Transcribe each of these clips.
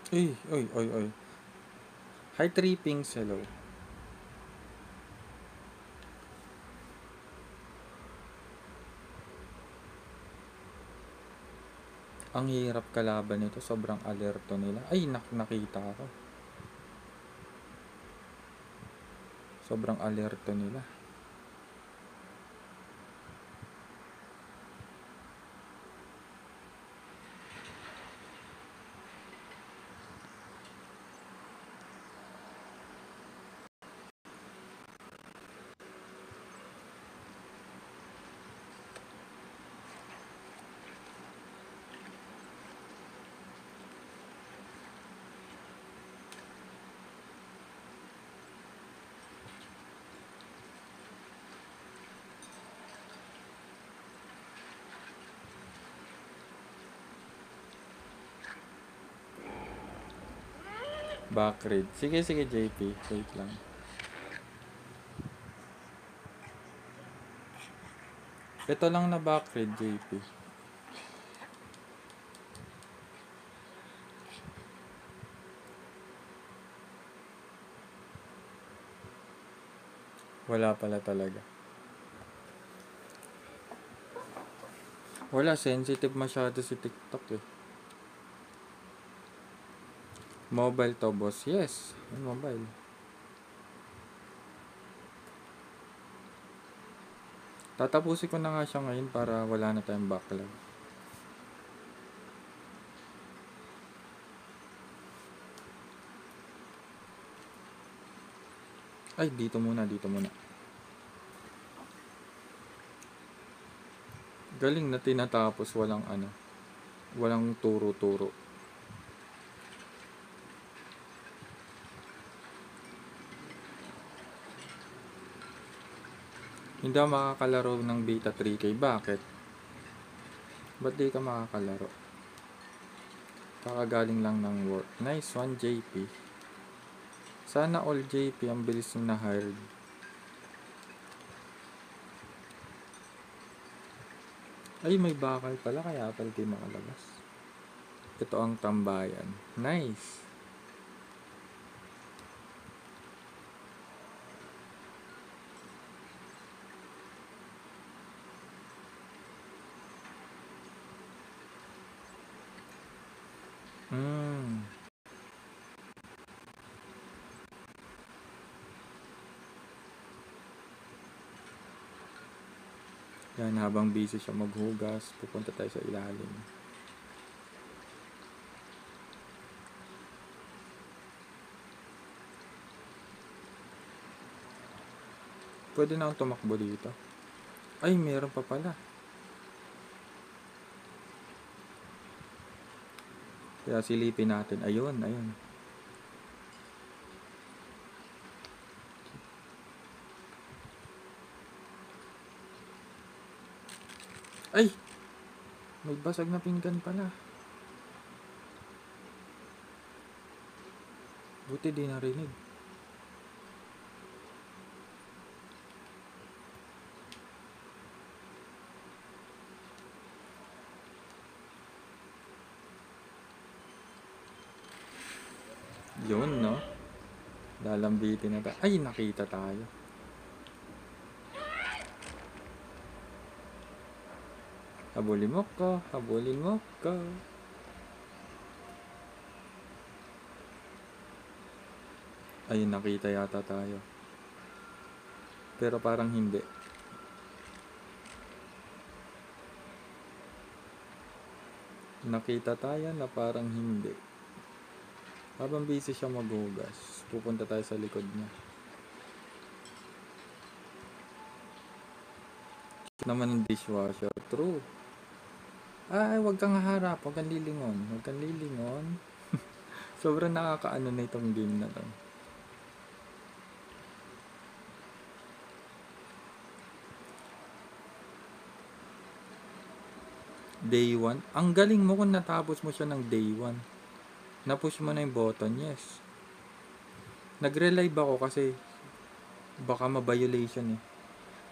Uy, uy, uy, uy. Hi, Trippings. Hello. Ang hirap kalaban nito. Sobrang alerto nila. Ay, nakita ako. Sobrang alerto nila. Backread. Sige, sige, JP. Wait lang. Ito lang na backread, JP. Wala pala talaga. Wala, sensitive masyado si TikTok eh. Mobile to, boss. Yes, mobile. Tatapusin ko na nga siya ngayon para wala na tayong backlog. Ay, dito muna, dito muna. Galing na tinatapos, walang ano. Walang turo-turo. Hindi ako makakalaro ng beta 3K. Bakit? Ba't di ka makakalaro? Kakagaling lang ng work. Nice one, JP. Sana all JP ang bilis na hired. Ay, may bakal pala kaya pala di makalabas. Ito ang tambayan. Nice. Hmm. Yan, habang busy siya maghugas, pupunta tayo sa ilalim. Pwede na akong tumakbo dito. Ay, meron pa pala. Kaya silipin natin. Ayun, ayun. Ay! May basag na pinggan pala. Buti di narinig. Yun, no? Lalambitin na tayo. Ay, nakita tayo. Habulin mo ko, habulin mo ko. Ayun, nakita yata tayo. Pero parang hindi. Nakita tayo na parang hindi. Habang busy siya maghugas, pupunta tayo sa likod niya. Naman ng dishwasher. True. Ay, wag kang haharap. Wag kang lilingon. Wag kang lilingon. Sobrang nakakaano na itong game na to. Day 1. Ang galing mo kung natapos mo siya ng day 1. Napush mo na yung button. Yes. Nagre-live ako kasi baka ma-violation eh.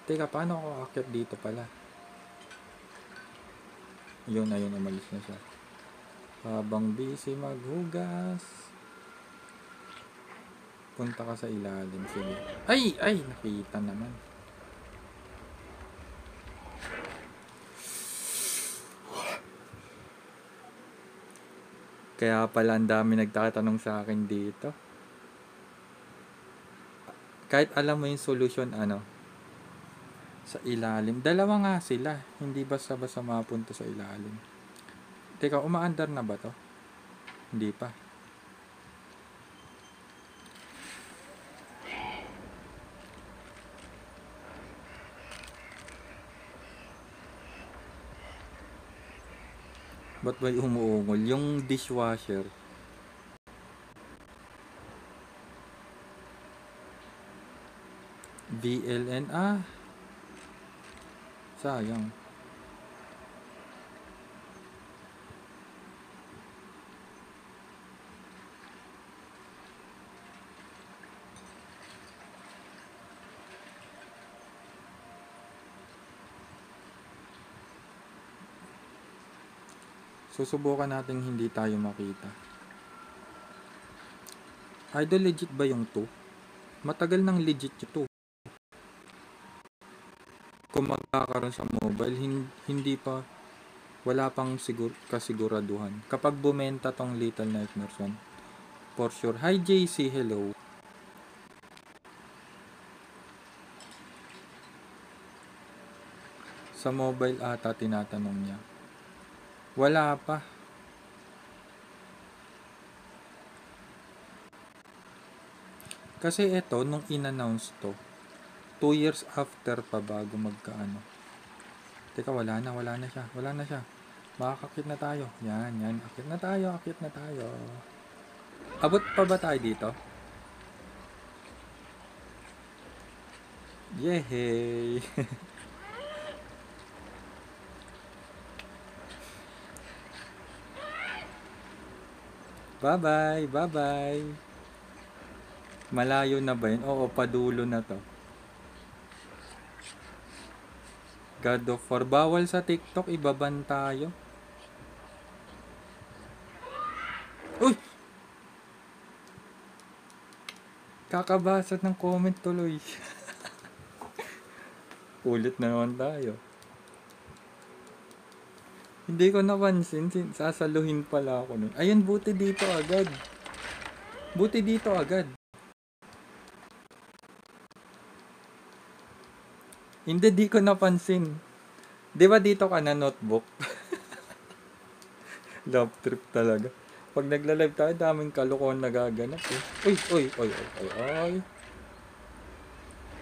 Teka, paano ako aakyat dito pala? Yun, ayun, umalis na siya. Habang busy maghugas, punta ka sa ilalim. Sige. Ay! Nakita naman. Kaya pala ang dami nagtatanong sa akin dito. Kahit alam mo yung solution, sa ilalim. Dalawa nga sila. Hindi basta-basta mapunta sa ilalim. Teka, umaandar na ba to? Hindi pa. Ba't ba umuungol? Yung dishwasher. VLN. Sayang. Susubukan natin hindi tayo makita. Idol, legit ba yung 2? Matagal nang legit yung 2. Kung magkakaroon sa mobile, hindi pa, wala pang kasiguraduhan. Kapag bumenta tong Little Nightmares 1, for sure. Hi JC, hello. Sa mobile ata tinatanong niya. Wala pa. Kasi ito, nung in-announce to, 2 years after pa bago magkaano. Teka, wala na siya. Makakakit na tayo. Yan. Akit na tayo. Abot pa ba tayo dito? Yehey! Bye-bye! Malayo na ba yun? Oo, padulo na to. God of War. Bawal sa TikTok, ibaban tayo. Uy! Kakabasa ng comment tuloy. Ulit na naman tayo. Hindi ko napansin, sasaluhin pala ako nun. Ayun, buti dito agad. Hindi, di ko napansin. Di ba dito ka na notebook? Love trip talaga. Pag nagla-live tayo, daming kalokohan nagaganap eh. Uy.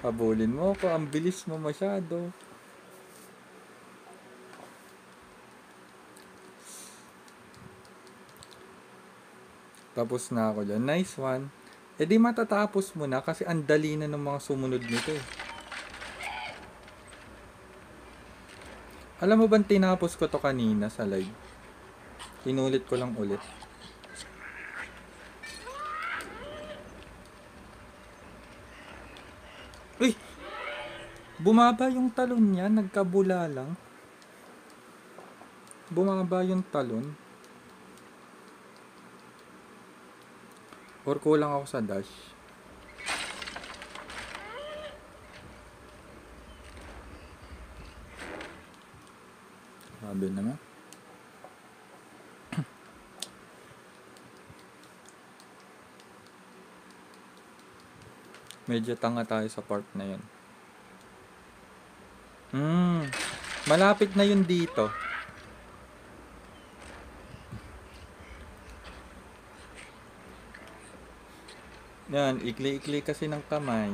Habulin mo ko, ang bilis mo masyado. Tapos na ako dyan. Nice one. Eh di matatapos mo na kasi ang dali na ng mga sumunod nito eh. Alam mo bang tinapos ko to kanina sa live? Inulit ko lang ulit. Uy! Bumaba yung talon niya, nagkabula lang. Bumaba yung talon. Or kulang ako sa dash. Sabi naman. Medyo tanga tayo sa part na yun. Malapit na yun dito. Yan, ikli-ikli kasi ng kamay.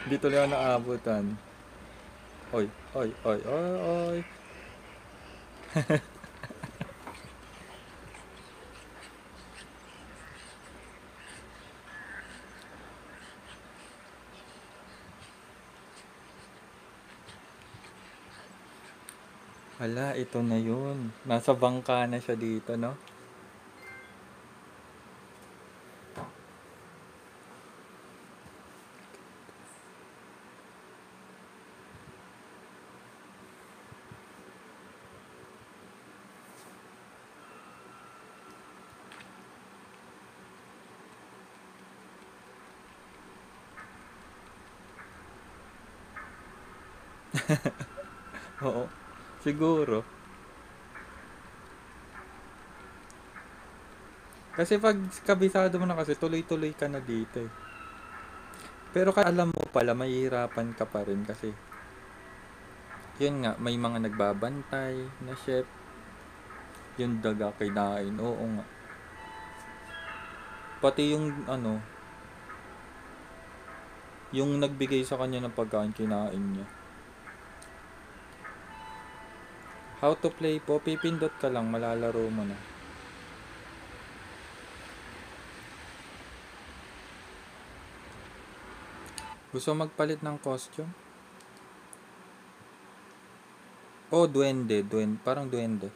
Dito lang naabutan. Oy. Hala, ito na yun. Nasa bangka na siya dito, no? Oo, siguro. Kasi pag kabisado mo na kasi, tuloy-tuloy ka na dito eh. Pero alam mo pala, mahihirapan ka pa rin kasi yun nga, may mga nagbabantay na chef, yung daga kinain, oo nga. Pati yung ano, yung nagbigay sa kanya ng pagkain, kinain niya. How to play po, pipindot ka lang, malalaro mo na. Gusto magpalit ng costume? Oh, duwende, parang duwende.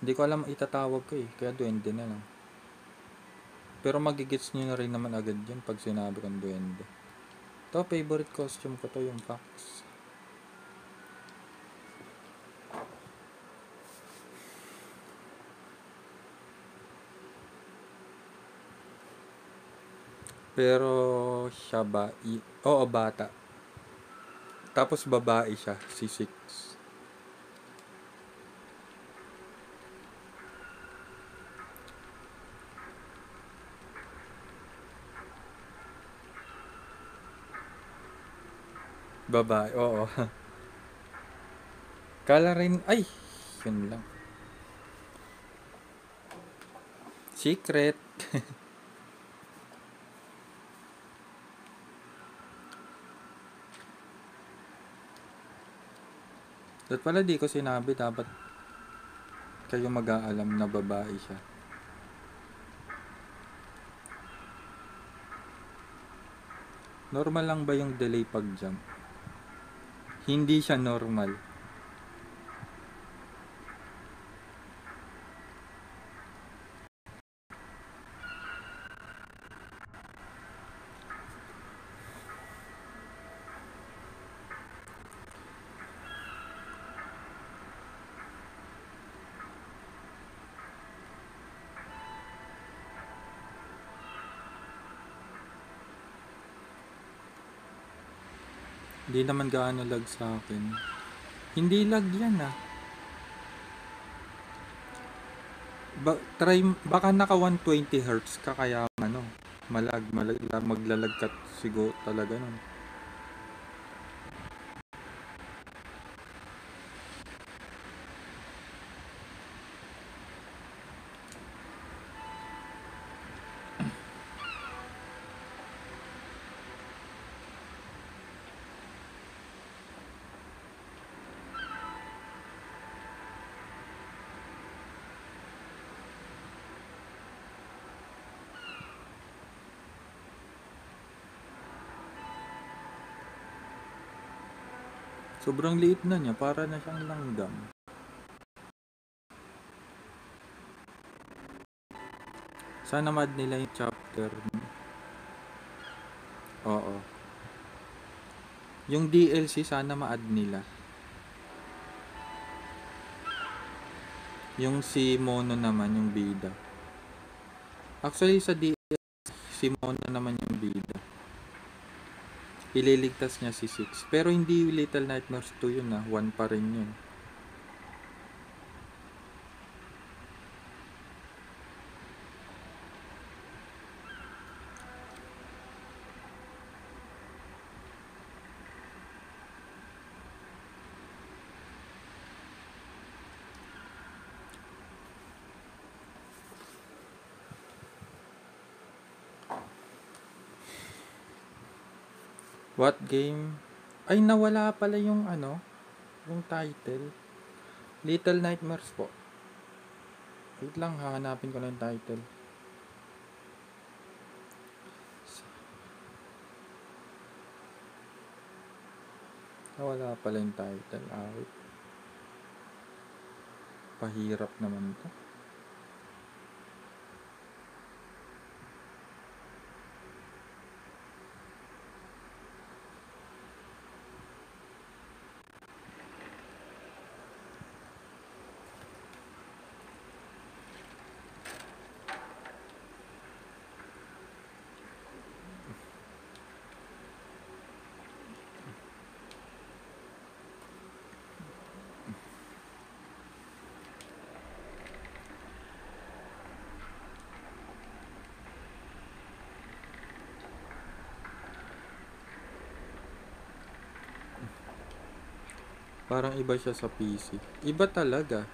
Hindi ko alam itatawag ko eh, kaya duwende na lang. Pero magigits nyo na rin naman agad yun pag sinabi kong duwende. To, favorite costume ko to, yung fox. Pero siya ba? Oo, bata. Tapos babae siya, si Six. Babae, oo. Kala rin, ay, yun lang. Secret. Dapat pala di ko sinabi, dapat kayo mag-aalam na babae siya. Normal lang ba yung delay pag jump? Hindi siya normal. Hindi naman gaano lag sa akin. Hindi lag yan ah. Baka naka 120 Hz ka kaya ano, maglalag ka siguro talaga nun. Sobrang liit na niya, para na siyang langgam. Sana mad nila yung chapter. Oo. Yung DLC sana ma-add nila. Yung si Mono naman, yung bida. Actually sa DLC, si Mono naman yung bida. Ililigtas niya si Six. Pero hindi Little Nightmares 2 yun ah. 1 pa rin yun. What game? Ay, nawala pala yung ano, yung title. Little Nightmares po. Wait lang, hahanapin ko lang yung title. Nawala pala yung title. Wait. Pahirap naman to. Parang iba siya sa PC. Iba talaga.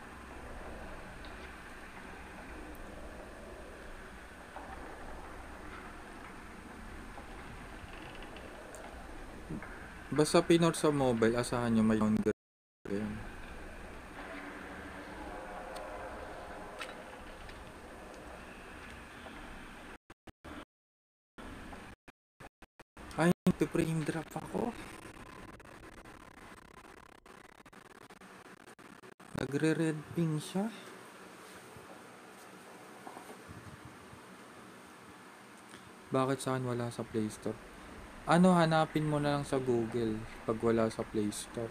Basta pinort sa mobile, asahan nyo may downgrade yan. Ay, frame drop ako. Nagre-red ping siya. Bakit saan wala sa Play Store? Ano, hanapin mo na lang sa Google pag wala sa Play Store.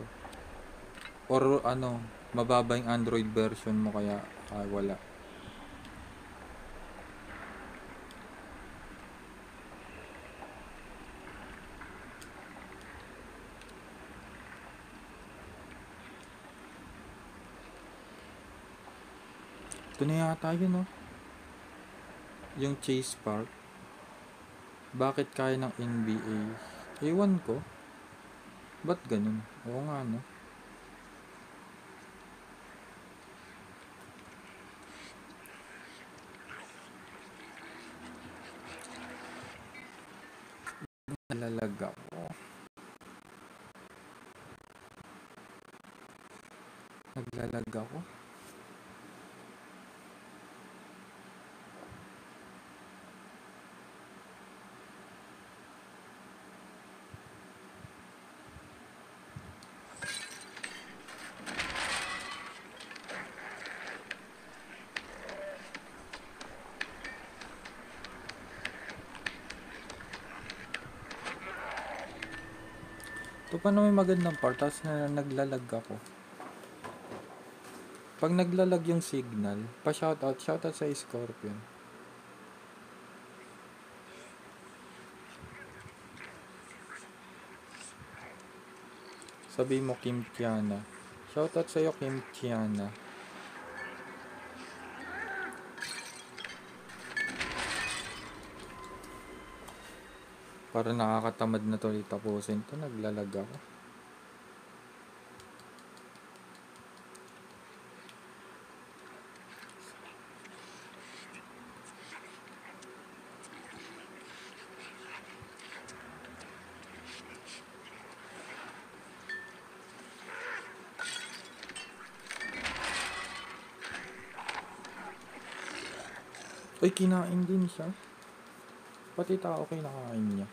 Or ano, mababa yung Android version mo kaya wala. Ito na yata yun, no? Yung Chase Park. Bakit kaya ng NBA? Ewan ko. Ba't ganun? Oo nga, no? Nalalag ako. Naglalag ako. Ito pa na may magandang part, tapos na naglalag ako. Pag naglalag yung signal, shoutout sa Scorpion. Sabi mo Kim Tiana. Shoutout sa'yo Kim Tiana. Para nakakatamad na to tapusin to, naglalag ako. Uy, kinain din siya. Pati tao kinakain niya.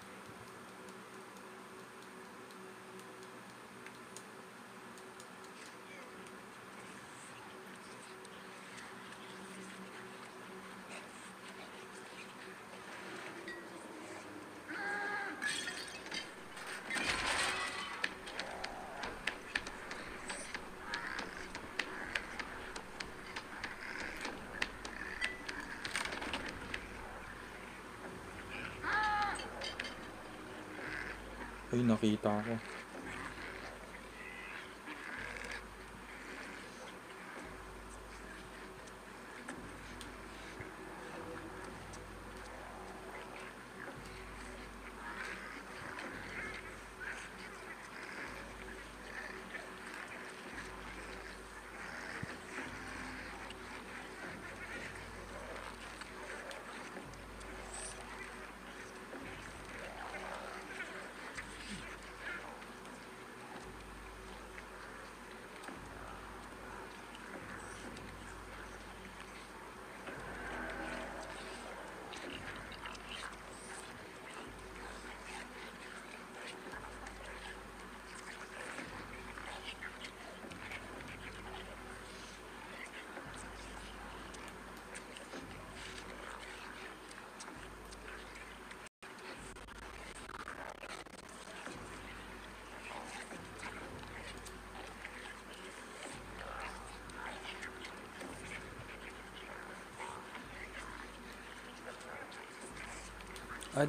Uy, nakita ko.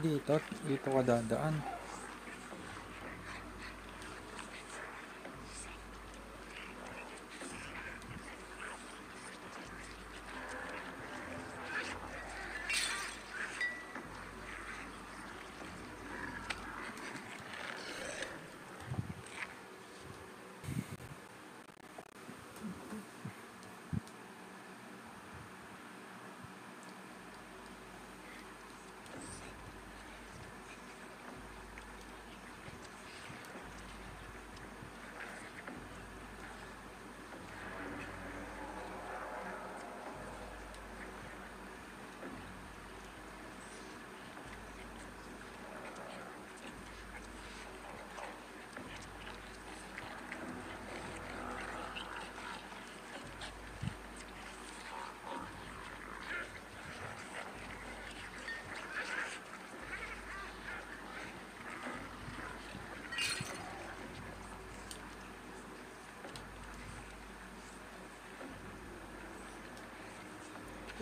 Dito ka dadaan.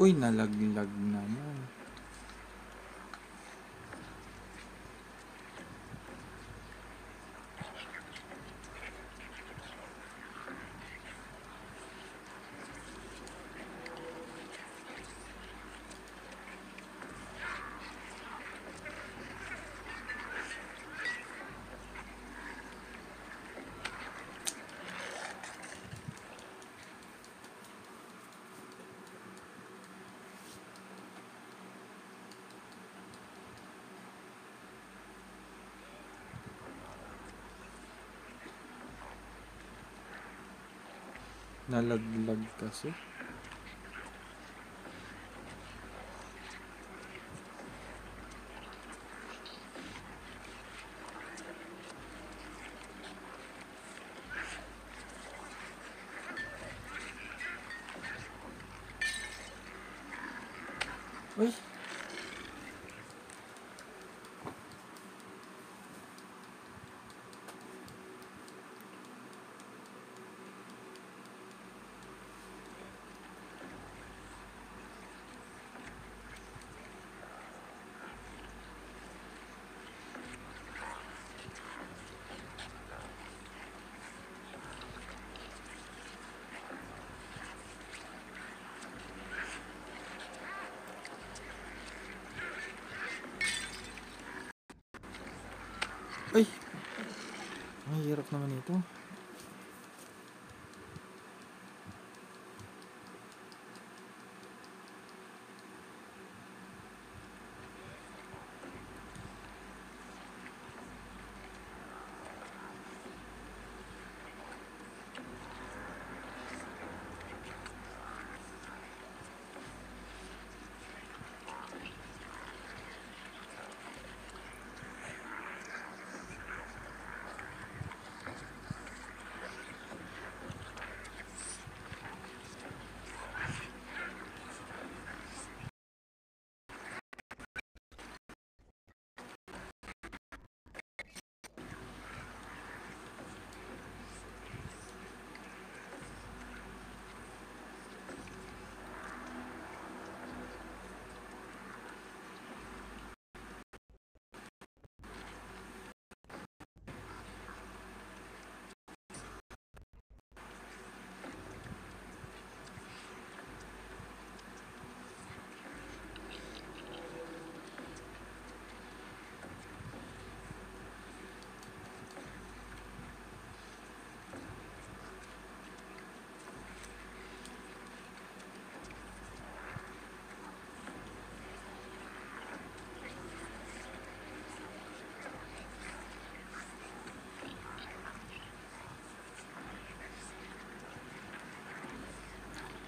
Uy, nalaglag naman. Nalaglag kasi. Uy, ay, ang hirap naman ito.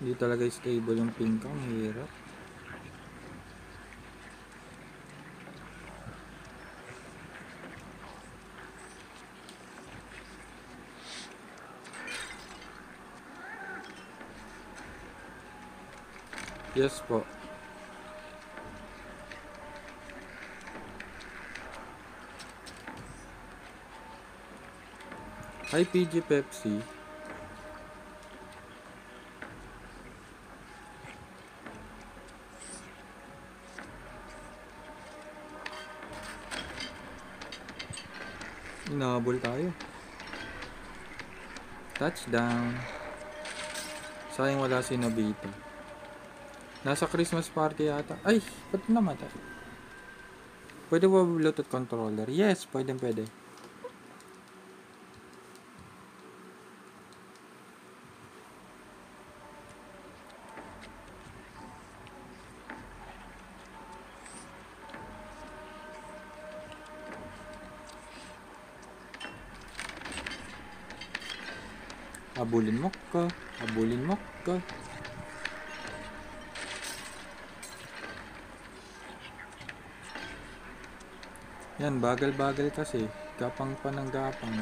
Hindi talaga stable yung pink. Ang hirap. Yes po. Hi PG Pepsi. Inahabol tayo. Touchdown. Sayang wala si Nobita. Nasa Christmas party yata. Ay, ba't namatay? Pwede ba Bluetooth controller? Yes, pwede. Habulin mo ka. Habulin mo ka. Yan, bagal-bagal kasi. Gapang pa ng gapang.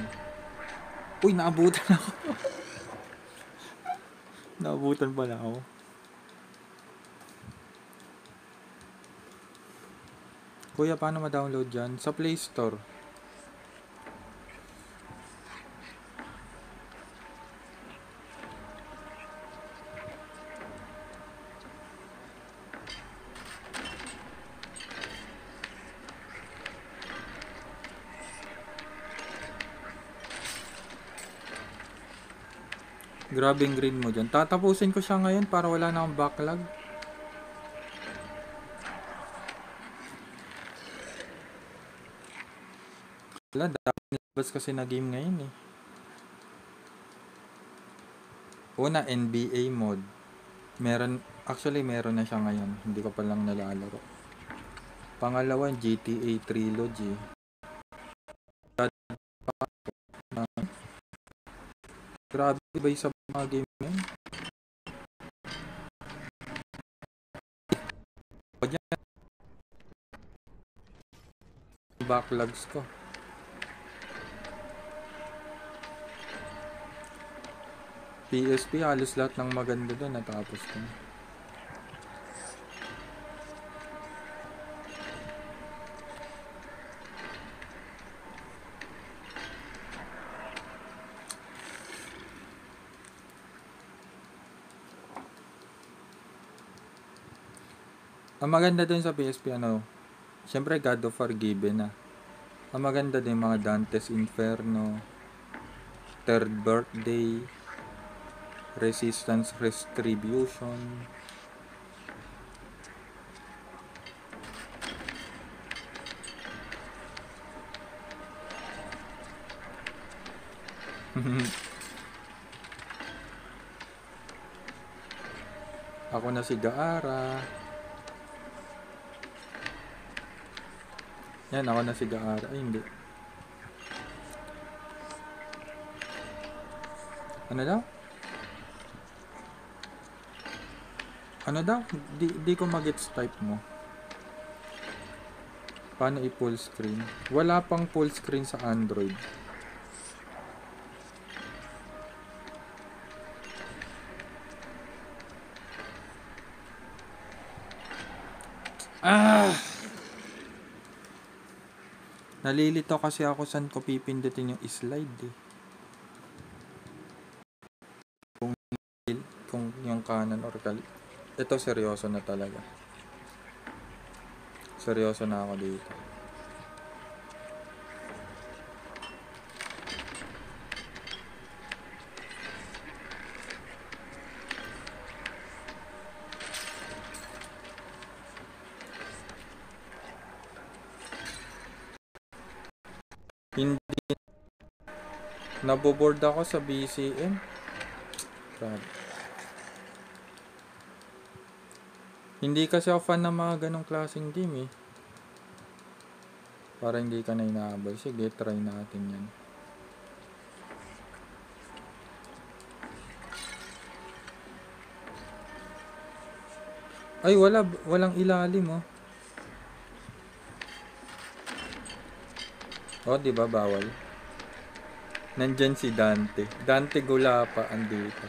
Uy, naabutan ako. Naabutan pala ako. Kuya, paano ma-download yan? Sa Play Store. Grabe yung grade mo dyan. Tatapusin ko siya ngayon para wala na akong backlog. Wala, dapat nilabas kasi na game ngayon eh. Una, NBA mode. Meron na siya ngayon. Hindi ko pa lang nalalaro. Pangalawa, GTA Trilogy. Grabe ba yung sa mga game ngayon? Backlogs ko. PSP, halos lahat ng maganda doon natapos ko. Ang maganda doon sa PSP, syempre God of Forgiven na. Ang maganda din mga Dante's Inferno, Third Birthday, Resistance Retribution. Ako na si Gaara. Yan, ako na si Gaara. Ay, hindi. Ano daw? Ano daw? Di ko mag-gets type mo. Paano i-full screen? Wala pang full screen sa Android. Nalilito kasi ako saan ko pipindutin yung slide eh. Kung yung kanan or kali. Ito seryoso na talaga. Seryoso na ako dito. Hindi naboboard ako sa BCM. Grabe. Hindi kasi ako fan ng mga ganong klaseng game eh. Para hindi ka na inaabay. Sige, try natin yan. Ay, walang ilalim oh. Oh, di ba bawal? Nandyan si Dante. Dante Gulapa andito.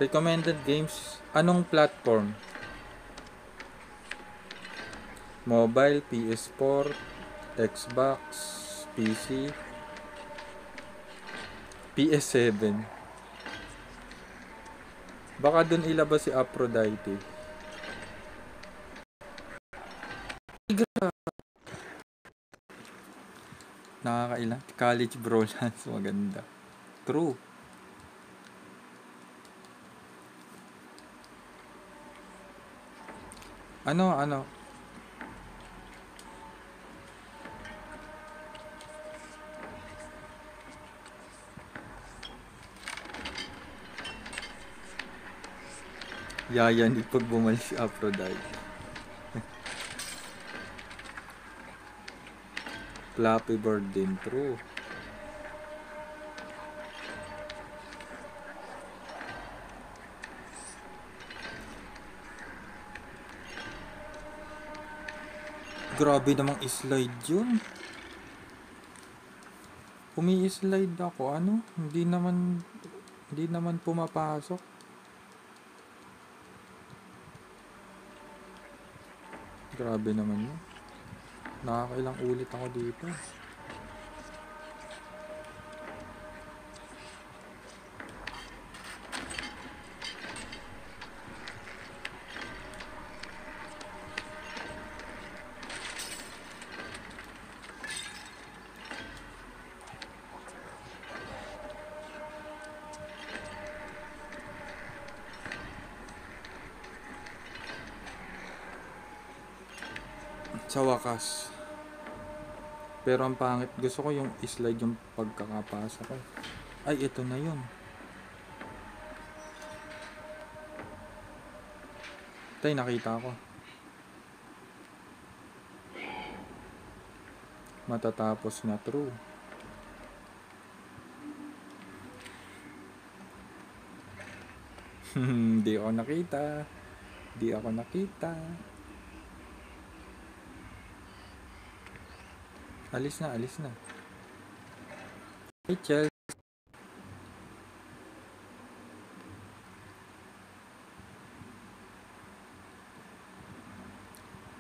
Recommended games. Anong platform? Mobile, PS4, Xbox, PC, PS7. Baka dun ilabas si Aphrodite. Nakakailang. College Bromance. Maganda. True. Ano? Yayanig pag bumalik si Aphrodite. Flappy Bird din. True. Grabe namang slide yun. Umi-slide ako. Hindi naman pumapasok. Grabe naman yun. Nakakailang ulit ako dito. Sa wakas. Pero ang pangit, gusto ko yung slide yung pagkakapasa ko. Ay, ito na yun. Tay, nakita ko. Matatapos na, true. Di ako nakita. Di ako nakita. Alis na, alis na. Rachel.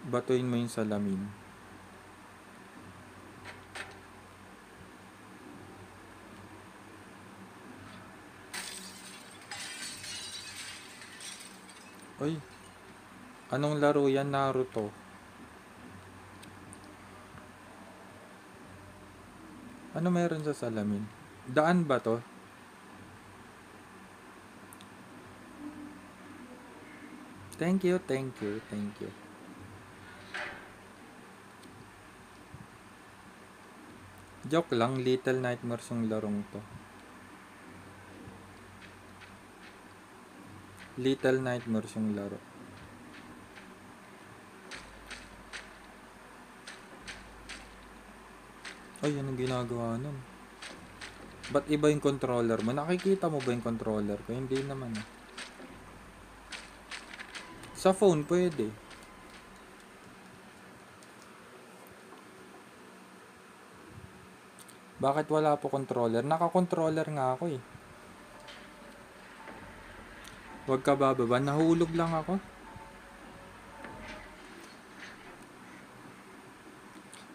Batuin mo yung salamin. Oy, anong laro yan? Naruto. Ano meron sa salamin? Daan ba to? Thank you, thank you, thank you. Joke lang, Little Nightmares yung larong to. Little Nightmares yung laro. Ay, anong ginagawa nun? Ba't iba yung controller mo? Nakikita mo ba yung controller ko? Hindi naman. Sa phone, pwede. Bakit wala po controller? Naka-controller nga ako eh. Huwag ka bababa. Nahulog lang ako.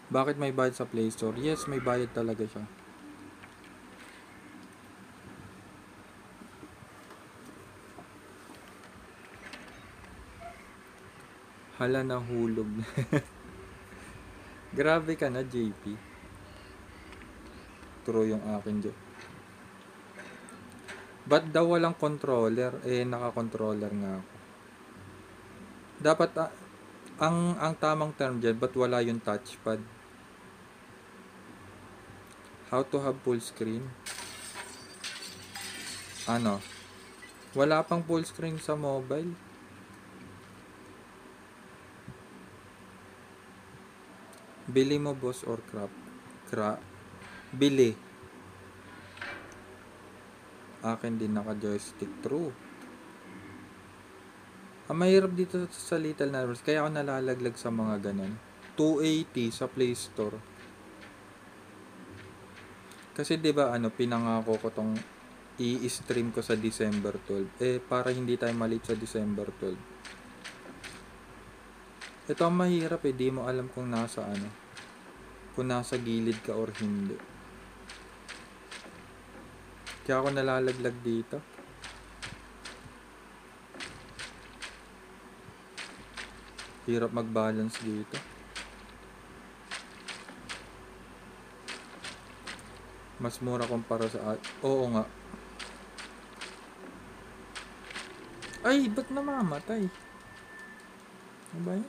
Bakit may bayad sa Play Store? Yes, may bayad talaga siya. Hala, nahulog. Grabe ka na, JP. True yung akin dyan. Ba't daw walang controller? Eh, naka-controller nga ako. Dapat, ang tamang term dyan, ba't wala yung touchpad? How to have full screen? Ano? Wala pang full screen sa mobile? Bili mo, boss, or bili. Akin din naka-joystick. True. Ang mahirap dito sa Little Nightmares, kaya ako nalalaglag sa mga ganun. 280 sa Play Store. Kasi 'di ba pinangako ko tong i-stream ko sa December 12. Eh para hindi tayo malate sa December 12. Ito ang mahirap eh, di mo alam kung kung nasa gilid ka or hindi. Kaya ako nalalaglag dito. Hirap mag-balance dito. Mas mura kumpara sa oo nga. Ay, ba't namamatay? Ano ba yun?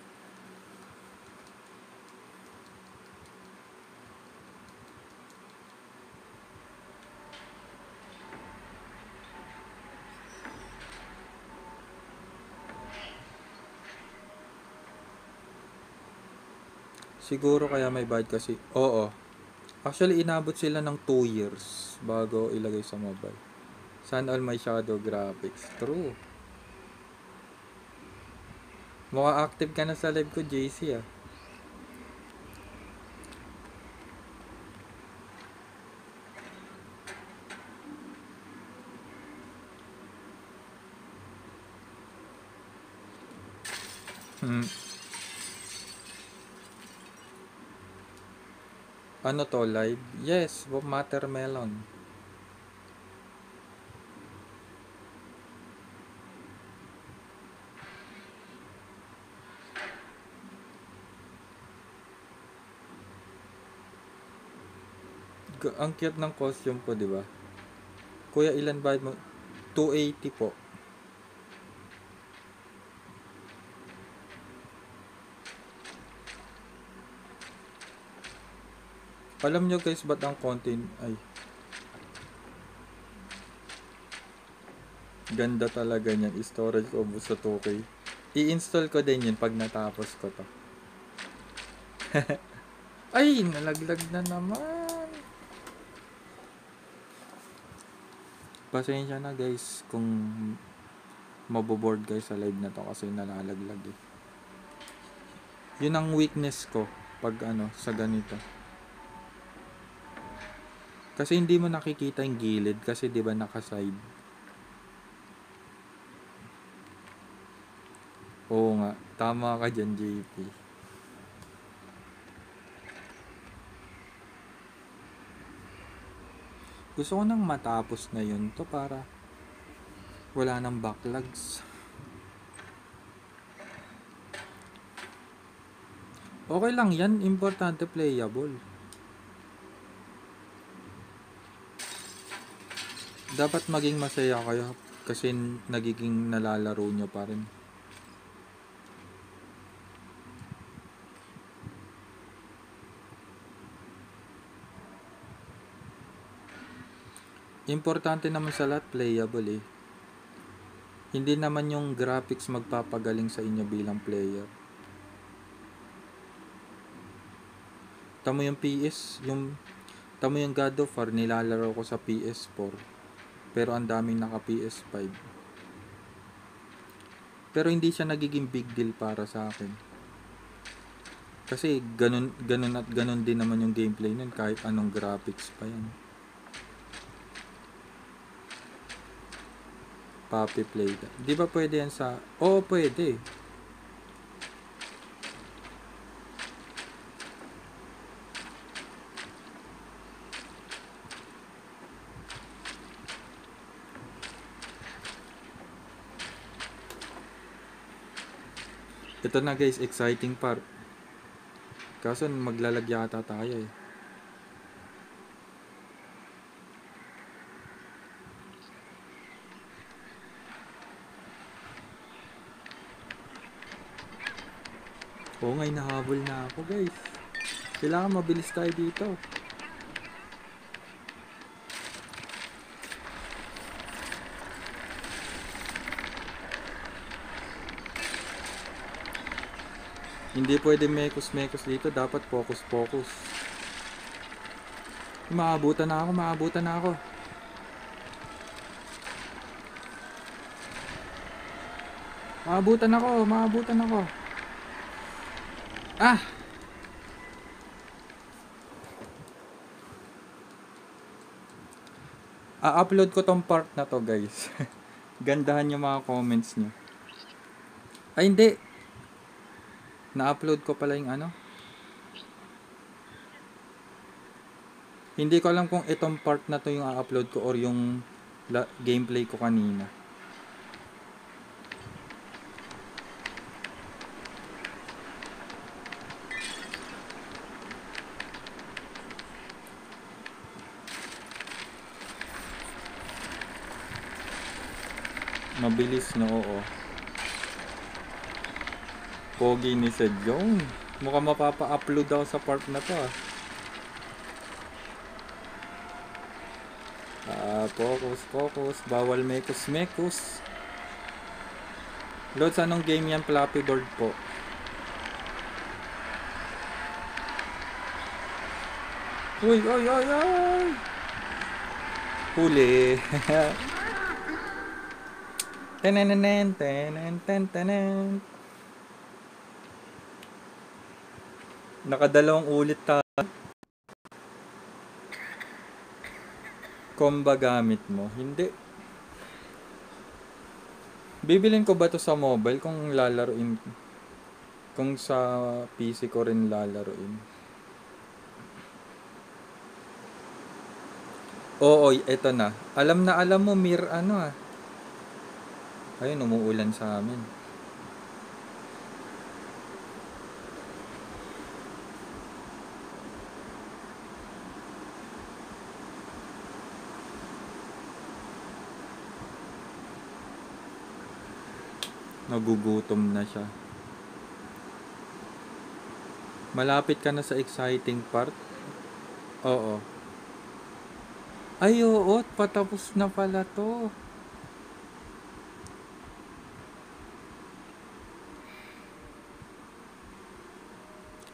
Siguro kaya may bayad kasi. Oo. Actually, inabot sila ng 2 years bago ilagay sa mobile. Sana all my shadow graphics. True. Mukha active ka na sa live ko, JC ah. Ano to, live? Yes, Watermelon. Ang cute ng costume ko, di ba? Kuya, ilan bayad mo? 280 po. Alam nyo guys, ba't ang content ay ganda talaga niyan. Storage ko ubos sa 2K. I-install ko din yun pag natapos ko to. Ay, nalaglag na naman. Pasensya na guys kung maboboard guys sa live na to kasi nalalaglag eh. Yun ang weakness ko pag sa ganito. Kasi hindi mo nakikita yung gilid kasi 'di ba naka-side. Oo nga, tama ka dyan JP. Gusto ko nang matapos na yun to para wala nang backlogs. Okay lang yan, importante playable. Dapat maging masaya kayo kasi nagiging nalalaro nyo pa rin. Importante naman sa lahat playable eh. Hindi naman yung graphics magpapagaling sa inyo bilang player. Tamo yung tamo yung God of War nilalaro ko sa PS4. Pero ang daming naka PS5. Pero hindi siya nagiging big deal para sa akin. Kasi ganun at ganun din naman yung gameplay nun kahit anong graphics pa yan. Puppy play. Di ba pwede yan sa... Oo, pwede. Ito na guys, exciting part. Kaso maglalag yata tayo eh. Oo nga, nahabol na ako guys. Kailangan mabilis tayo dito. Hindi pwede mekos dito. Dapat focus. Maabutan na ako. Maabutan ako. Ah! A-upload ko tong part na to guys. Gandahan yung mga comments nyo. Ay hindi. Na-upload ko pala yung Hindi ko alam kung itong part na to yung a-upload ko or yung gameplay ko kanina. Mabilis na oo. Pogi ni Sejong. Mukhang mapapa-upload ako sa part na to ah. Focus. Bawal mekos. Lods, anong game yan? Flappy Bird po. Uy! Huli. Tenen. Nakadalawang ulit ta. Comba gamit mo? Hindi. Bibilin ko ba to sa mobile kung lalaruin? Kung sa PC ko rin lalaruin? Oo, eto na. Alam mo, Mir, Ayun, umuulan sa amin. Nagugutom na siya. Malapit ka na sa exciting part. Oo. Ay, oo, patapos na pala to.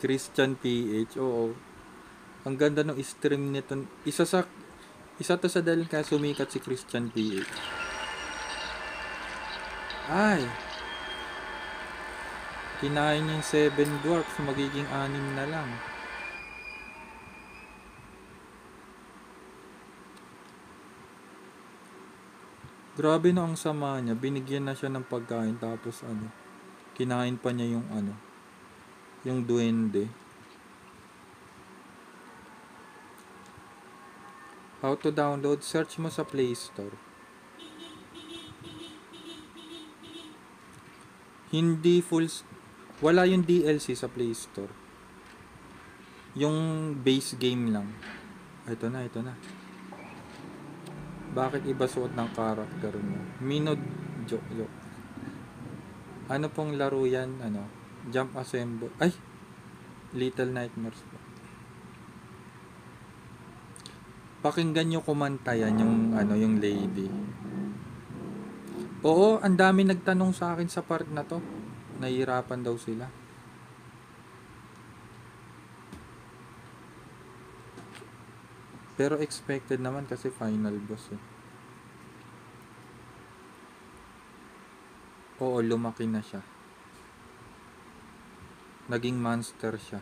Christian PH, oo. Ang ganda ng stream nito. Isa to sa dahil kaya sumikat si Christian PH. Ay, kinain niya yung 7 dwarfs, magiging 6 na lang. Grabe na ang sama niya. Binigyan na siya ng pagkain tapos kinain pa niya yung yung duwende. How to download? Search mo sa Play Store. Hindi wala yung DLC sa Play Store. Yung base game lang. Ito na, ito na. Bakit iba suot ng character mo? Minod joke. Ano pong laro yan? Jump Assemble. Ay! Little Nightmares po. Pakinggan nyo kumanta yan, yung lady. Oo, ang dami nagtanong sa akin sa part na to. Nahihirapan daw sila. Pero expected naman kasi final boss eh. Oo, lumaki na siya. Naging monster siya.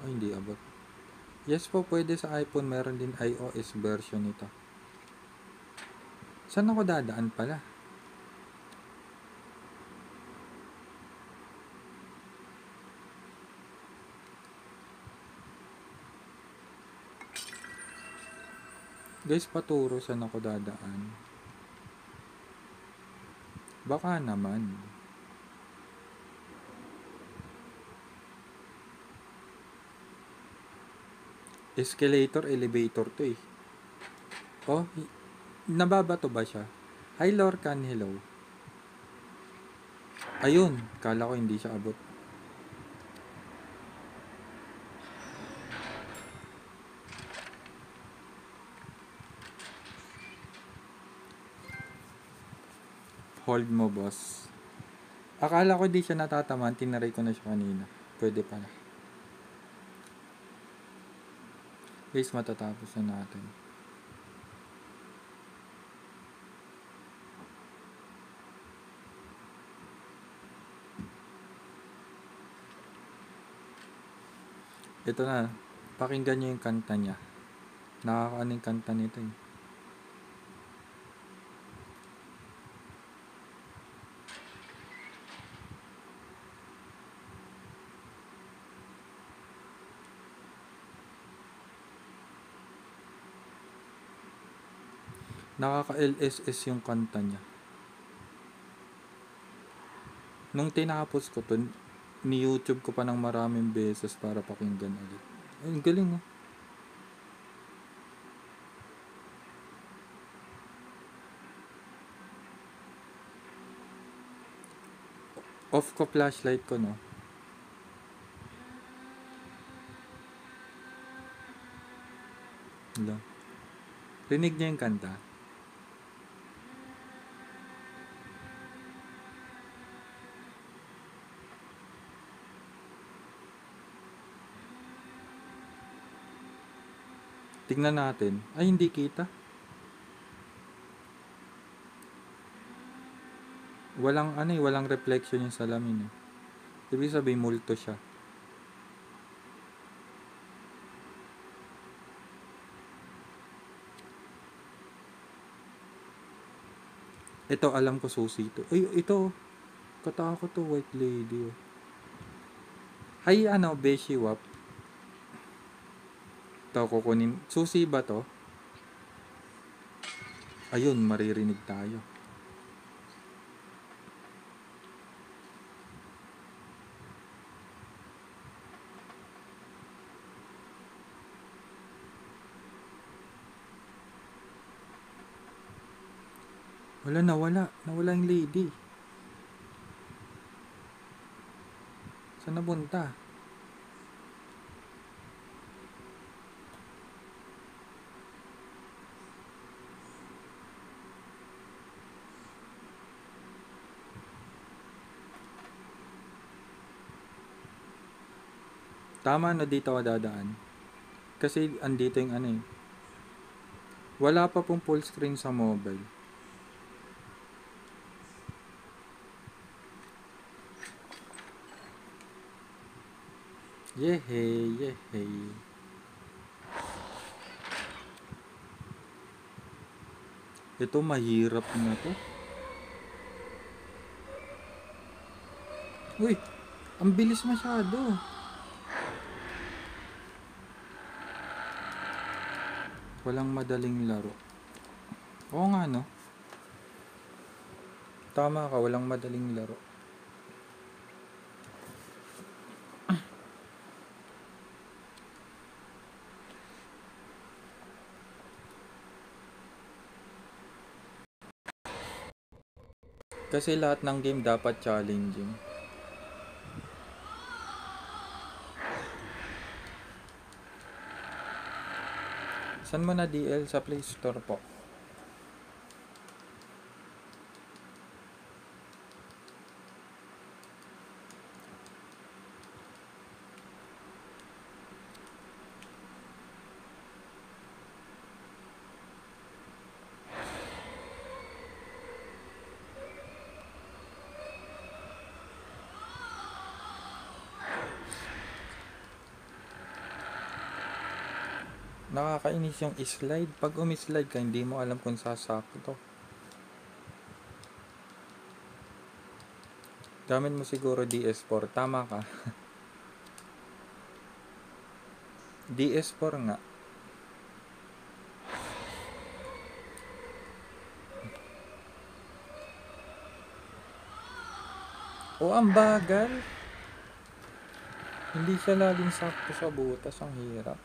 Ay, hindi abot. Yes po, pwede sa iPhone. Meron din iOS version nito. Saan ako dadaan pala? Guys, paturo saan ako dadaan. Baka naman. Escalator, elevator to eh. Oh, nababato ba siya? Hi Lorcan, hello. Ayun, kala ko hindi siya abot. Hold mo, boss. Akala ko di siya natatamaan, tinaray ko na siya kanina. Pwede pala. Guys, matatapos na natin. Ito na, pakinggan niyo yung kanta niya. Nakakaano yung kanta nito eh. Nakaka-LSS yung kanta niya. Nung tinapos ko to, ni-YouTube ko pa ng maraming beses para pakinggan ulit. Ay, galing oh. Off ko flashlight ko, no? Hello. Rinig niya yung kanta. Tingnan natin. Ay, hindi kita. Walang reflection yung salamin eh. Ibig sabihin, multo siya. Ito, alam ko susi ito. Ay, ito. Katakot to, white lady. Oh. Ay, Beshi Wap. Ito, kukunin. Susi ba to? Ayun, maririnig tayo. Nawala yung lady. Saan napunta? Tama na dito ka dadaan. Kasi andito yung ano eh. Wala pa pong full screen sa mobile. Yehey, yehey. Ito mahirap na to. Uy, ang bilis masyado. Walang madaling laro. Oo nga no. Tama ka, walang madaling laro. Kasi lahat ng game dapat challenging. Saan mo na DL? Sa Play Store po. Nakakainis yung slide. Pag umislide ka, hindi mo alam kung sasakto. Gamit mo siguro DS4. Tama ka. DS4 nga. O, ang bagal. Hindi siya laging sakto sa butas. Ang hirap.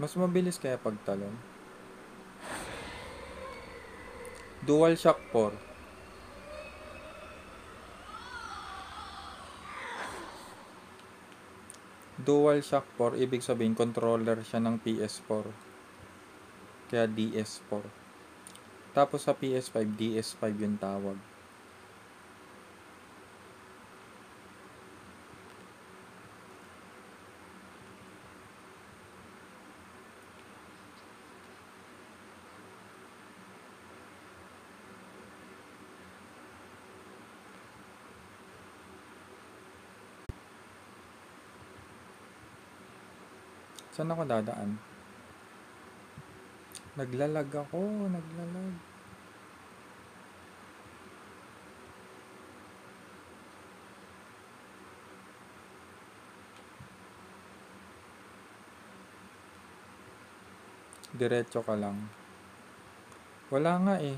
Mas mabilis kaya pagtalon. DualShock 4. DualShock 4, ibig sabihin controller siya ng PS4. Kaya DS4. Tapos sa PS5, DS5 yung tawag. Saan ako dadaan? Naglalag ako, naglalag. Diretso ka lang. Wala nga eh.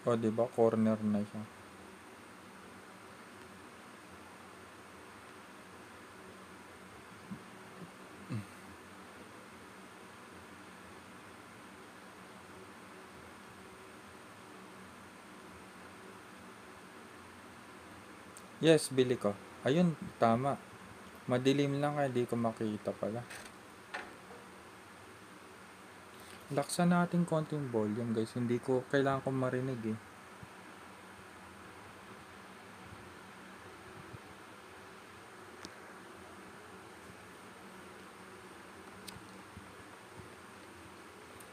O, diba? Corner na siya. Yes, bili ko. Ayun, tama. Madilim lang kaya di ko makita pala. Laksan natin konting volume guys. Hindi ko, kailangan ko marinig eh.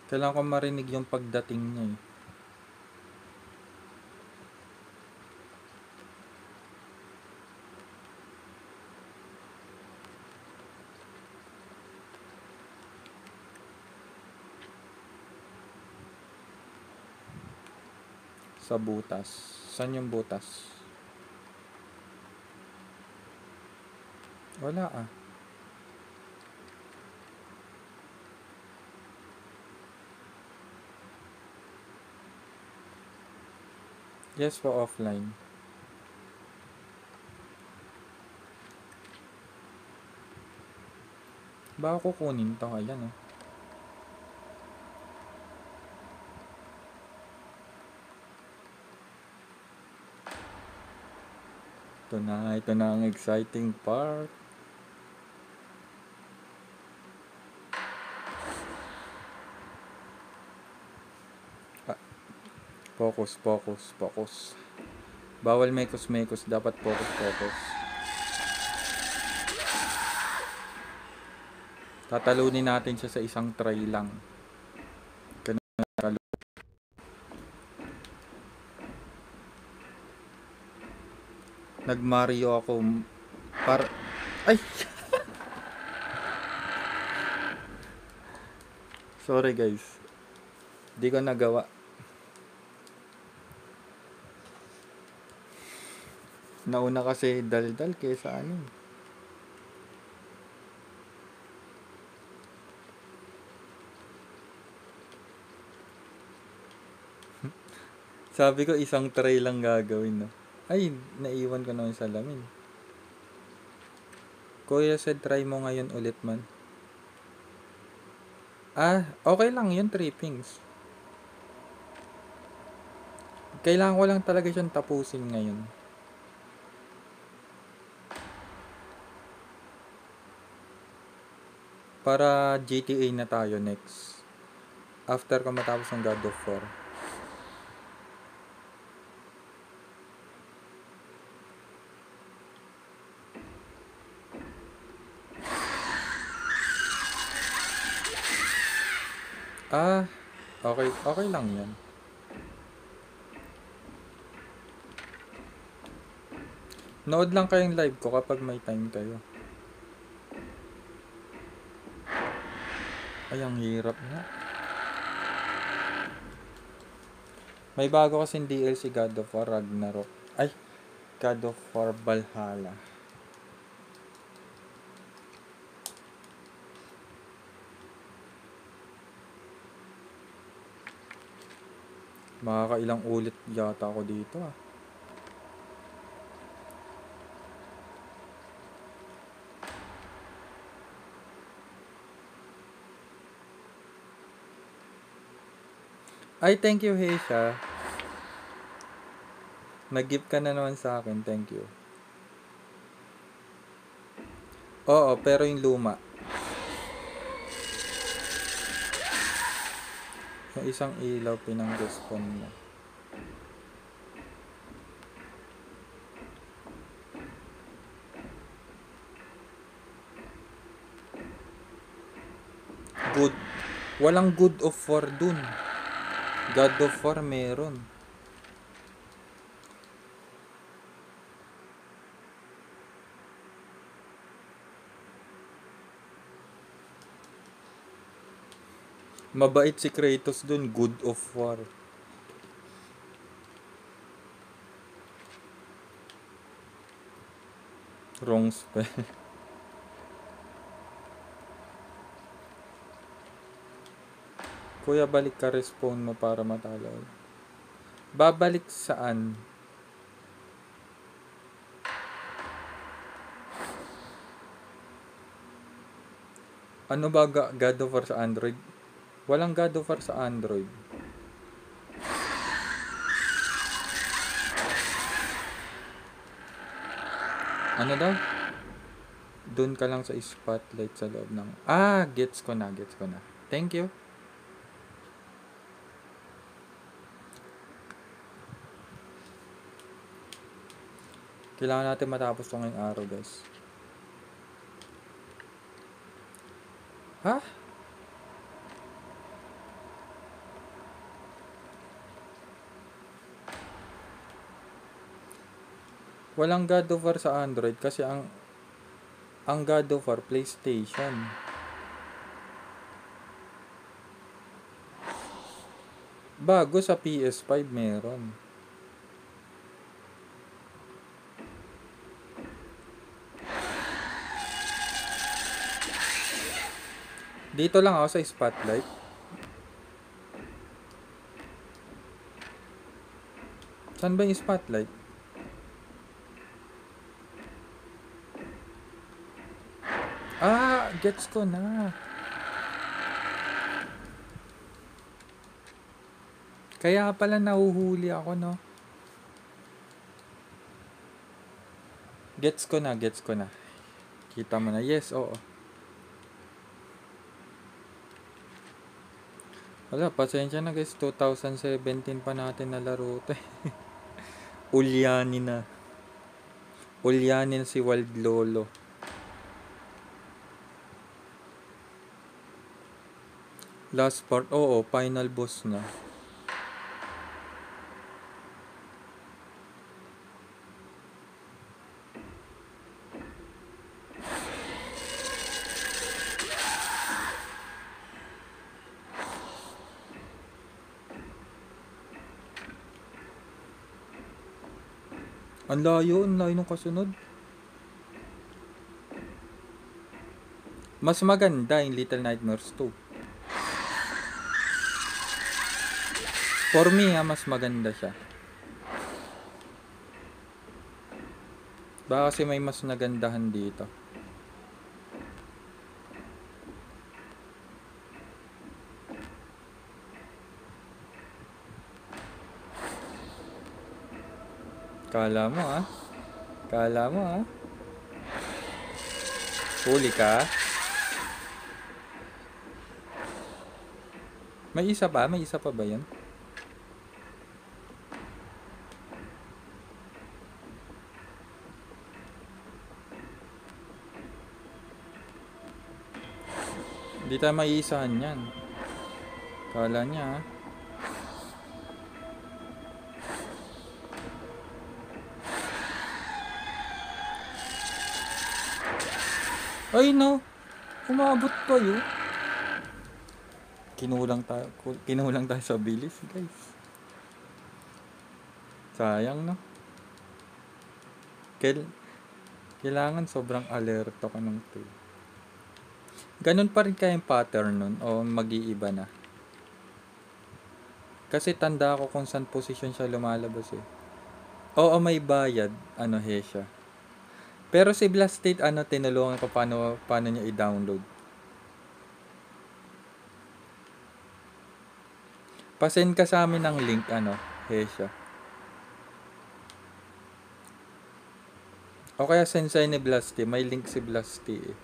Kailangan ko marinig yung pagdating niya eh. Sa butas. Saan yung butas? Wala ah. Yes po, offline. Baka kukunin to. Ayan oh. Ito na ang exciting part. Ah, focus, focus, focus. Bawal mekos-mekos, dapat focus, focus. Tatalunin natin siya sa isang try lang. Ganun. Nag-Mario ako para... Ay! Sorry guys. Di ko nagawa. Nauna kasi daldal kesa ano. Sabi ko isang try lang gagawin no. Ay, naiwan ko na yung salamin. Kuya said try mo ngayon ulit man. Ah, okay lang yun, trippings. Kailangan ko lang talaga siyang tapusin ngayon. Para GTA na tayo next. After ko matapos ng God of War. Ah, okay, okay lang yan. Nood lang kayong live ko kapag may time kayo. Ay, ang hirap na. May bago kasing DLC God of War Ragnarok. Ay, God of War Valhalla. Makakailang ulit yata ako dito ah. Ay, thank you, Heisha. Nag-gift ka na naman sa akin. Thank you. Oo, pero yung luma. Yung isang ilaw pinang-respond mo. Good. Walang God of War dun. God of War meron. Mabait si Kratos dun. God of War. Wrong spell. Kuya, balik ka respawn mo para matalo. Babalik saan? Ano ba God of War sa Android? Walang God of War sa Android. Ano daw? Doon ka lang sa spotlight sa loob ng... Ah, gets ko na, gets ko na. Thank you. Kailangan natin matapos ito ngayong araw, guys. Ha? Walang God of War sa Android kasi ang God of War PlayStation. Bago sa PS5 meron. Dito lang ako sa spotlight. Saan ba yung spotlight? Ah, gets ko na. Kaya pala nahuhuli ako, no? Gets ko na, gets ko na. Kita mo na. Yes, oo. Wala, pasensya na guys. 2017 pa natin nalaro ito. Ulyanin na. Ulyanin si Wild Lolo. Last part, oo, final boss na. Ang layo nung kasunod. Mas maganda yung Little Nightmares 2. For me, mas maganda siya. Baka kasi may mas nagandahan dito. Kala mo ah. Kala mo ah. Huli ka. May isa pa? May isa pa ba yun? Hindi tayo maiisahan yan. Kala niya ah. Ay no. Umabot pa yun. Kinulang tayo sa bilis, guys. Sayang no. Kailangan sobrang alerto ka ng tool. Ganun pa rin kayang pattern nun o mag-iiba na. Kasi tanda ko kung saan position siya lumalabas eh. Oo, may bayad, Hesha. Pero si Blast State, tinulungan ko paano niya i-download. Pasend ka sa amin ng link, Hesha. O kaya send sa'yo ni Blasty. May link si Blasty eh.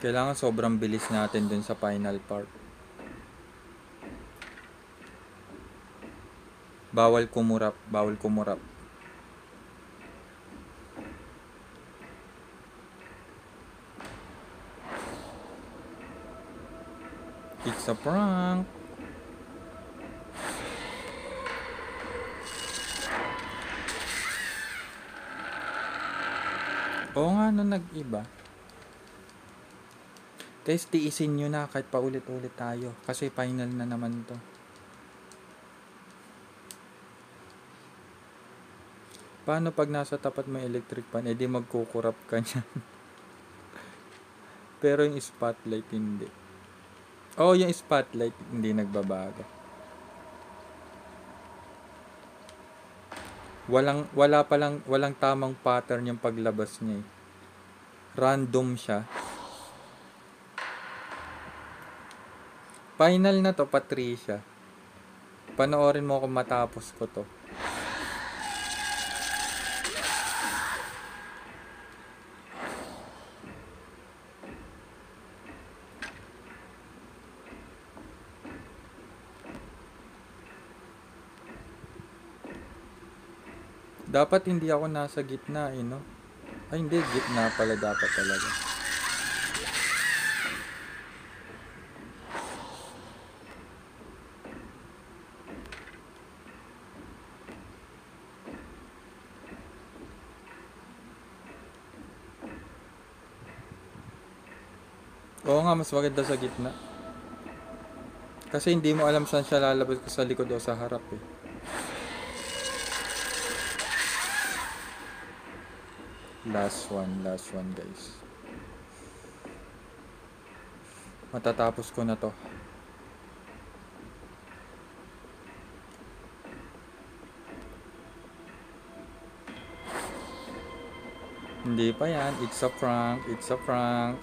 Kailangan sobrang bilis natin dun sa final part. Bawal kumurap. It's a prank. Oo nga, nag-iba. Guys, tiisin nyo na kahit paulit-ulit tayo. Kasi final na naman to. Paano pag nasa tapat mo electric pan, edi magkukurap ka niyan. Pero yung spotlight hindi. Yung spotlight hindi nagbabago. Walang tamang pattern yung paglabas niya eh. Random siya. Final na to, Patricia. Panoorin mo kung matapos ko to. Dapat hindi ako nasa gitna eh, no? Ay hindi, gitna pala dapat talaga. Oo nga, mas maganda sa gitna. Kasi hindi mo alam saan siya lalabas, sa likod o sa harap eh. Last one guys. Matatapos ko na to. Hindi pa yan, it's a prank, it's a prank.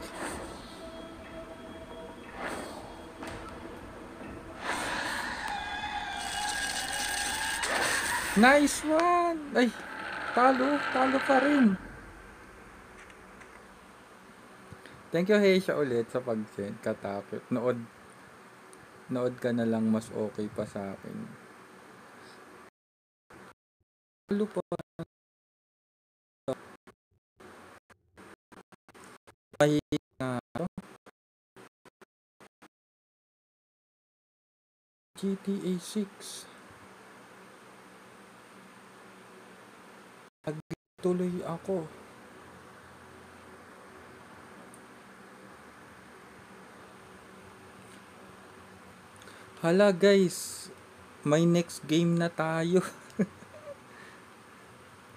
Nice one! Ay, talo pa rin. Thank you Heisha ulit sa pag-send. Katakot. Nood ka na lang, mas okay pa sa akin. Talo pa. Ay, GTA 6. Nagtuloy ako. Hala guys, may next game na tayo.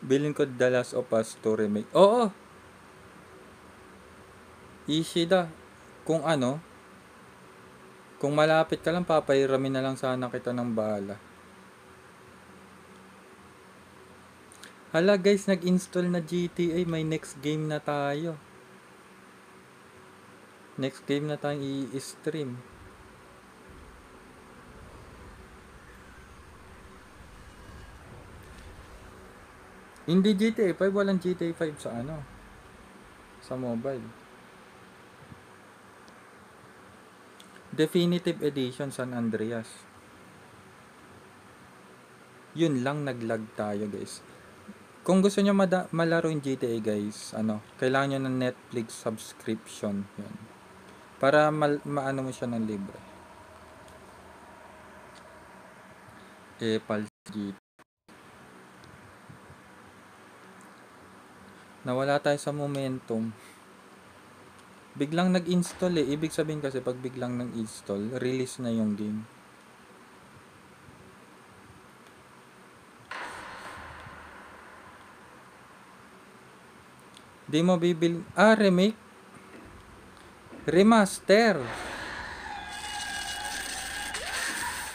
Bilin ko The Last of Us 2 remake. Oo! Ishida. Kung ano, kung malapit ka lang, papairamin na lang sana kita ng bala. Hala guys, nag-install na GTA. May next game na tayo. Next game na tayong i-stream. Hindi GTA 5, walang GTA 5 sa ano, sa mobile. Definitive Edition San Andreas. Yun lang, naglag tayo guys. Kung gusto nyo malaro yung GTA guys, ano, kailangan nyo ng Netflix subscription. Yun. Para maano mo siya ng libre. Pulse GTA. Nawala tayo sa momentum. Biglang nag-install eh. Ibig sabihin kasi pag biglang nag-install, release na yung game. Di mo bibil... remake? Remaster.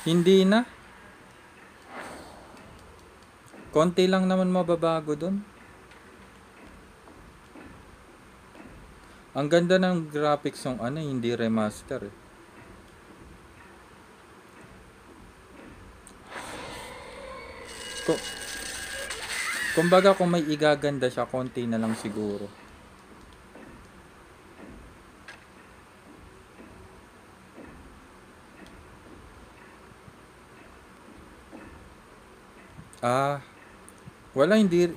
Hindi na. Konti lang naman mababago dun. Ang ganda ng graphics ng ano, hindi remaster eh. Kumbaga kung may igaganda siya, konti na lang siguro. Wala, hindi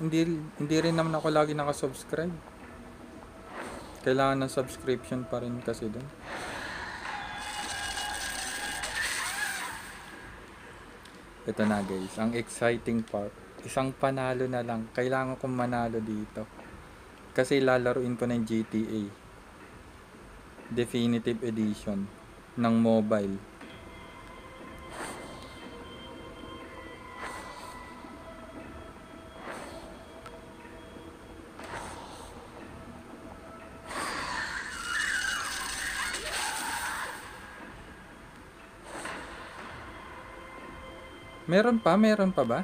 rin naman ako lagi nakasubscribe. Kailangan ng subscription pa rin kasi doon. Ito na guys, ang exciting part. Isang panalo na lang. Kailangan kong manalo dito. Kasi lalaruin ko ng GTA Definitive Edition ng mobile. Meron pa ba?